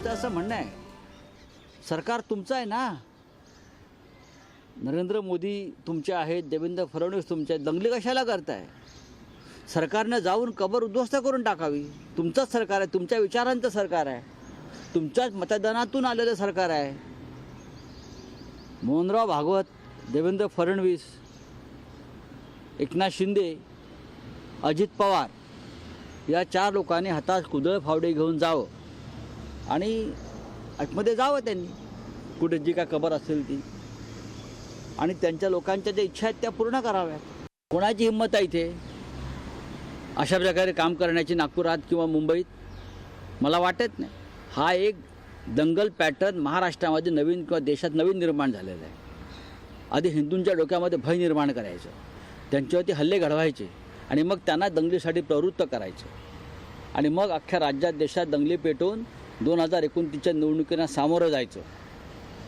आमचं असं म्हणणं आहे, सरकार तुमचं आहे ना, नरेंद्र मोदी तुमचे आहेत, देवेंद्र फडणवीस तुमचे आहेत, दंगली कशाला करताय? सरकारनं जाऊन कबर उद्ध्वस्त करून टाकावी. तुमचंच सरकार आहे, तुमच्या विचारांचं सरकार आहे, तुमच्याच मतदानातून आलेलं सरकार आहे. मोहनराव भागवत, देवेंद्र फडणवीस, एकनाथ शिंदे, अजित पवार या 4 लोकांनी हातात कुदळ फावडे घेऊन जावं आणि आतमध्ये जावं त्यांनी, कुठे जी काय कबर असेल ती, आणि त्यांच्या लोकांच्या ज्या इच्छा आहेत त्या पूर्ण कराव्यात. कोणाची हिंमत आहे इथे अशा प्रकारे काम करण्याची नागपुरात किंवा मुंबईत? मला वाटत नाही. हा एक दंगल पॅटर्न महाराष्ट्रामध्ये नवीन किंवा देशात नवीन निर्माण झालेला आहे. आधी हिंदूंच्या डोक्यामध्ये भय निर्माण करायचं, त्यांच्यावरती हल्ले घडवायचे आणि मग त्यांना दंगलीसाठी प्रवृत्त करायचं आणि मग अख्ख्या राज्यात देशात दंगली पेटवून 2029च्या निवडणुकीला सामोरं जायचं.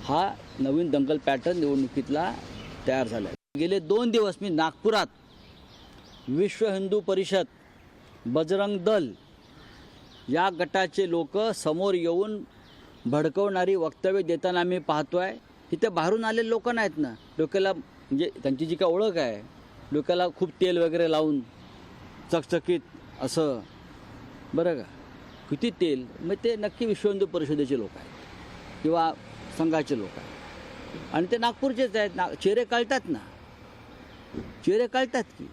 हा नवीन दंगल पॅटर्न निवडणुकीतला तयार झाला आहे. गेले 2 दिवस मी नागपुरात विश्व हिंदू परिषद, बजरंग दल या गटाचे लोक समोर येऊन भडकवणारी वक्तव्य देताना मी पाहतो आहे. इथे बाहेरून आलेले लोक नाहीत ना, डोक्याला म्हणजे त्यांची जी काय ओळख आहे, डोक्याला खूप तेल वगैरे लावून चकचकीत असं, बरं का, किती तेल, मग ते नक्की विश्व हिंदू परिषदेचे लोक आहेत किंवा संघाचे लोक आहेत आणि ते नागपूरचेच आहेत. चेहरे कळतात ना, चेहरे कळतात की.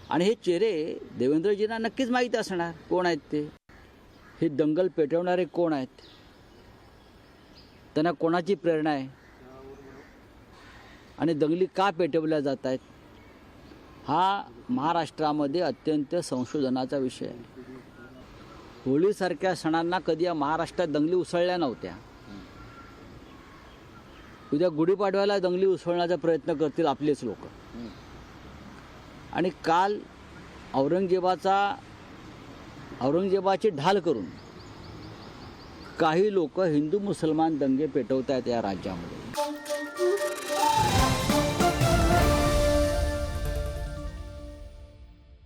आणि हे चेहरे देवेंद्रजींना नक्कीच माहीत असणार कोण आहेत ते. हे दंगल पेटवणारे कोण आहेत, त्यांना कोणाची प्रेरणा आहे आणि दंगली का पेटवल्या जात आहेत, हा महाराष्ट्रामध्ये अत्यंत संशोधनाचा विषय आहे. होळीसारख्या सणांना कधी या महाराष्ट्रात दंगली उसळल्या नव्हत्या. उद्या गुढीपाडव्याला दंगली उसळण्याचा प्रयत्न करतील आपलेच लोक. आणि काल औरंगजेबाची ढाल करून काही लोक हिंदू मुसलमान दंगे पेटवत आहेत या राज्यामध्ये.